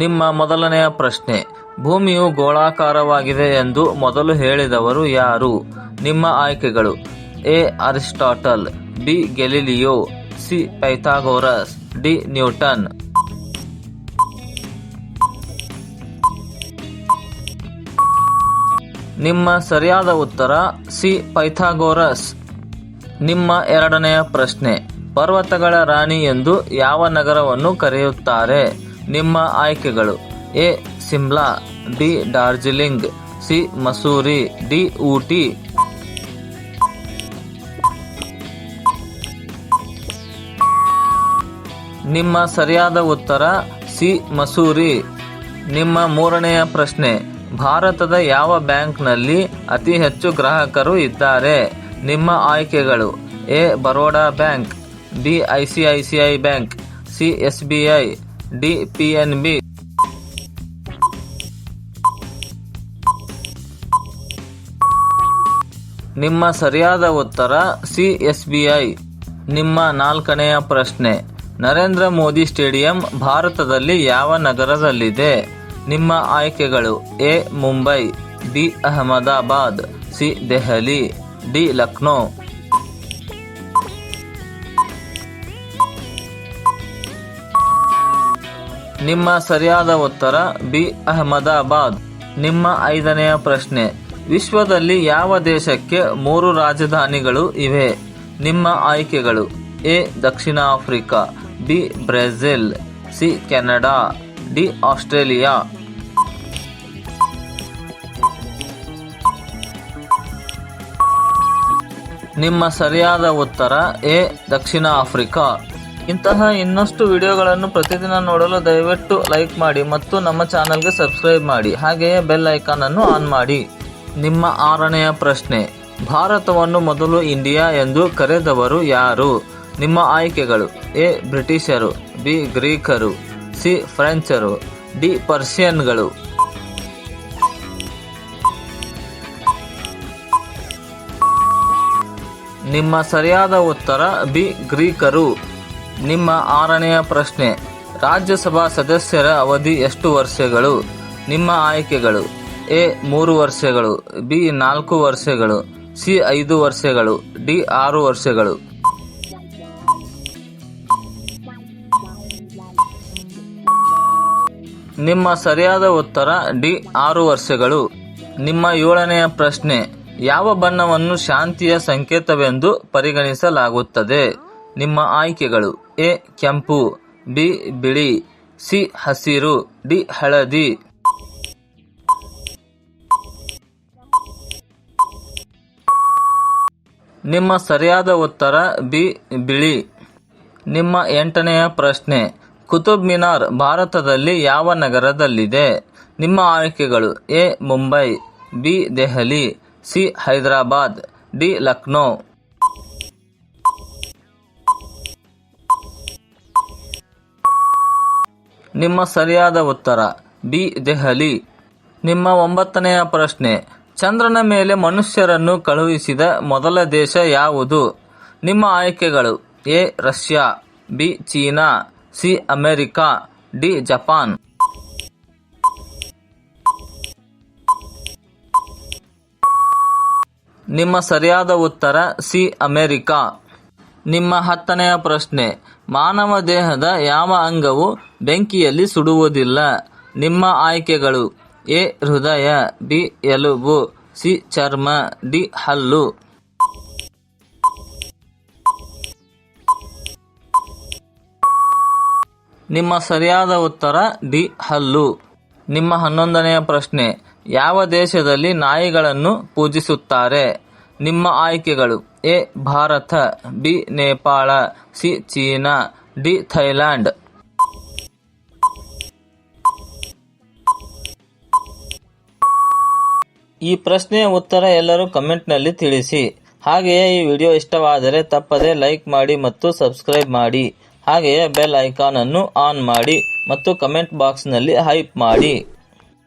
ನಿಮ್ಮ ಮೊದಲನೆಯ ಪ್ರಶ್ನೆ, ಭೂಮಿಯು ಗೋಳಾಕಾರವಾಗಿದೆ ಎಂದು ಮೊದಲು ಹೇಳಿದವರು ಯಾರು? ನಿಮ್ಮ ಆಯ್ಕೆಗಳು: A. Aristotle, B. Galileo, C. Pythagoras, D. Newton. ನಿಮ್ಮ ಸರಿಯಾದ ಉತ್ತರ ಸಿ. ಪೈಥಾಗೋರಸ್. ನಿಮ್ಮ ಎರಡನೆಯ ಪ್ರಶ್ನೆ, ಪರ್ವತಗಳ ರಾಣಿ ಎಂದು ಯಾವ ನಗರವನ್ನು ಕರೆಯುತ್ತಾರೆ? ನಿಮ್ಮ ಆಯ್ಕೆಗಳು: A. Simla, D. Darjeeling, C. Masuri, D. Ooty. ನಿಮ್ಮ ಸರಿಯಾದ ಉತ್ತರ ಸಿ. ಮಸೂರಿ. ನಿಮ್ಮ ಮೂರನೆಯ ಪ್ರಶ್ನೆ, ಭಾರತದ ಯಾವ ಬ್ಯಾಂಕ್ನಲ್ಲಿ ಅತಿ ಹೆಚ್ಚು ಗ್ರಾಹಕರು ಇದ್ದಾರೆ? ನಿಮ್ಮ ಆಯ್ಕೆಗಳು: A. Baroda bank, B. ICICI bank, C. SBI, D. PNB. ನಿಮ್ಮ ಸರಿಯಾದ ಉತ್ತರ ಸಿ. SBI. ನಿಮ್ಮ ನಾಲ್ಕನೆಯ ಪ್ರಶ್ನೆ, ನರೇಂದ್ರ ಮೋದಿ ಸ್ಟೇಡಿಯಂ ಭಾರತದಲ್ಲಿ ಯಾವ ನಗರದಲ್ಲಿದೆ? ನಿಮ್ಮ ಆಯ್ಕೆಗಳು: A. Mumbai, B. Ahmedabad, C. Delhi, D. Lucknow. ನಿಮ್ಮ ಸರಿಯಾದ ಉತ್ತರ ಬಿ. ಅಹಮದಾಬಾದ್. ನಿಮ್ಮ ಐದನೆಯ ಪ್ರಶ್ನೆ, ವಿಶ್ವದಲ್ಲಿ ಯಾವ ದೇಶಕ್ಕೆ 3 ರಾಜಧಾನಿಗಳು ಇವೆ? ನಿಮ್ಮ ಆಯ್ಕೆಗಳು: A. Dakshina Africa, B. Brazil, C. Canada, D. Australia. ನಿಮ್ಮ ಸರಿಯಾದ ಉತ್ತರ ಎ. Dakshina Africa. ಇಂತಹ ಇನ್ನಷ್ಟು ವಿಡಿಯೋಗಳನ್ನು ಪ್ರತಿದಿನ ನೋಡಲು ದಯವಿಟ್ಟು ಲೈಕ್ ಮಾಡಿ ಮತ್ತು ನಮ್ಮ ಚಾನಲ್ಗೆ ಸಬ್ಸ್ಕ್ರೈಬ್ ಮಾಡಿ. ಹಾಗೆಯೇ ಬೆಲ್ ಐಕಾನ್ ಅನ್ನು ಆನ್ ಮಾಡಿ. ನಿಮ್ಮ ಆರನೆಯ ಪ್ರಶ್ನೆ, ಭಾರತವನ್ನು ಮೊದಲು ಇಂಡಿಯಾ ಎಂದು ಕರೆದವರು ಯಾರು? ನಿಮ್ಮ ಆಯ್ಕೆಗಳು: ಎ. ಬ್ರಿಟಿಷರು, ಬಿ. ಗ್ರೀಕರು, ಸಿ. ಫ್ರೆಂಚರು, ಡಿ. ಪರ್ಷಿಯನ್ಗಳು. ನಿಮ್ಮ ಸರಿಯಾದ ಉತ್ತರ ಬಿ. ಗ್ರೀಕರು. ನಿಮ್ಮ ಆರನೆಯ ಪ್ರಶ್ನೆ, ರಾಜ್ಯಸಭಾ ಸದಸ್ಯರ ಅವಧಿ ಎಷ್ಟು ವರ್ಷಗಳು? ನಿಮ್ಮ ಆಯ್ಕೆಗಳು: ಎ. 3 ವರ್ಷಗಳು, ಬಿ. 4 ವರ್ಷಗಳು, ಸಿ. 5 ವರ್ಷಗಳು, ಡಿ. 6 ವರ್ಷಗಳು. ನಿಮ್ಮ ಸರಿಯಾದ ಉತ್ತರ ಡಿ. 6 ವರ್ಷಗಳು. ನಿಮ್ಮ ಏಳನೆಯ ಪ್ರಶ್ನೆ, ಯಾವ ಬಣ್ಣವನ್ನು ಶಾಂತಿಯ ಸಂಕೇತವೆಂದು ಪರಿಗಣಿಸಲಾಗುತ್ತದೆ? ನಿಮ್ಮ ಆಯ್ಕೆಗಳು: ಎ. ಕೆಂಪು, ಬಿ. ಬಿಳಿ, ಸಿ. ಹಸಿರು, ಡಿ. ಹಳದಿ. ನಿಮ್ಮ ಸರಿಯಾದ ಉತ್ತರ ಬಿ. ಬಿಳಿ. ನಿಮ್ಮ ಎಂಟನೆಯ ಪ್ರಶ್ನೆ, ಕುತುಬ್ ಮಿನಾರ್ ಭಾರತದಲ್ಲಿ ಯಾವ ನಗರದಲ್ಲಿದೆ? ನಿಮ್ಮ ಆಯ್ಕೆಗಳು: A. Mumbai, B. Delhi, C. Hyderabad, D. Lucknow. ನಿಮ್ಮ ಸರಿಯಾದ ಉತ್ತರ ಬಿ. ದೆಹಲಿ. ನಿಮ್ಮ ಒಂಬತ್ತನೆಯ ಪ್ರಶ್ನೆ, ಚಂದ್ರನ ಮೇಲೆ ಮನುಷ್ಯರನ್ನು ಕಳುಹಿಸಿದ ಮೊದಲ ದೇಶ ಯಾವುದು? ನಿಮ್ಮ ಆಯ್ಕೆಗಳು: A. Russia, B. China, C. America, D. Japan. ನಿಮ್ಮ ಸರಿಯಾದ ಉತ್ತರ ಸಿ. ಅಮೆರಿಕಾ. ನಿಮ್ಮ 10ನೆಯ ಪ್ರಶ್ನೆ, ಮಾನವ ದೇಹದ ಯಾವ ಅಂಗವು ಬೆಂಕಿಯಲ್ಲಿ ಸುಡುವುದಿಲ್ಲ? ನಿಮ್ಮ ಆಯ್ಕೆಗಳು: ಎ. ಹೃದಯ, ಬಿ. ಎಲುಬು, ಸಿ. ಚರ್ಮ, ಡಿ. ಹಲ್ಲು. ನಿಮ್ಮ ಸರಿಯಾದ ಉತ್ತರ ಡಿ. ಹಲ್ಲು. ನಿಮ್ಮ 11ನೆಯ ಪ್ರಶ್ನೆ, ಯಾವ ದೇಶದಲ್ಲಿ ನಾಯಿಗಳನ್ನು ಪೂಜಿಸುತ್ತಾರೆ? ನಿಮ್ಮ ಆಯ್ಕೆಗಳು: A. Bharat, B. Nepal, C. China, D. Thailand. ಈ ಪ್ರಶ್ನೆಯ ಉತ್ತರ ಎಲ್ಲರೂ ಕಮೆಂಟ್ನಲ್ಲಿ ತಿಳಿಸಿ. ಹಾಗೆಯೇ ಈ ವಿಡಿಯೋ ಇಷ್ಟವಾದರೆ ತಪ್ಪದೆ ಲೈಕ್ ಮಾಡಿ ಮತ್ತು ಸಬ್ಸ್ಕ್ರೈಬ್ ಮಾಡಿ. ಹಾಗೆಯೇ ಬೆಲ್ ಐಕಾನ್ ಅನ್ನು ಆನ್ ಮಾಡಿ ಮತ್ತು ಕಮೆಂಟ್ ಬಾಕ್ಸ್ನಲ್ಲಿ ಹೈಪ್ ಮಾಡಿ.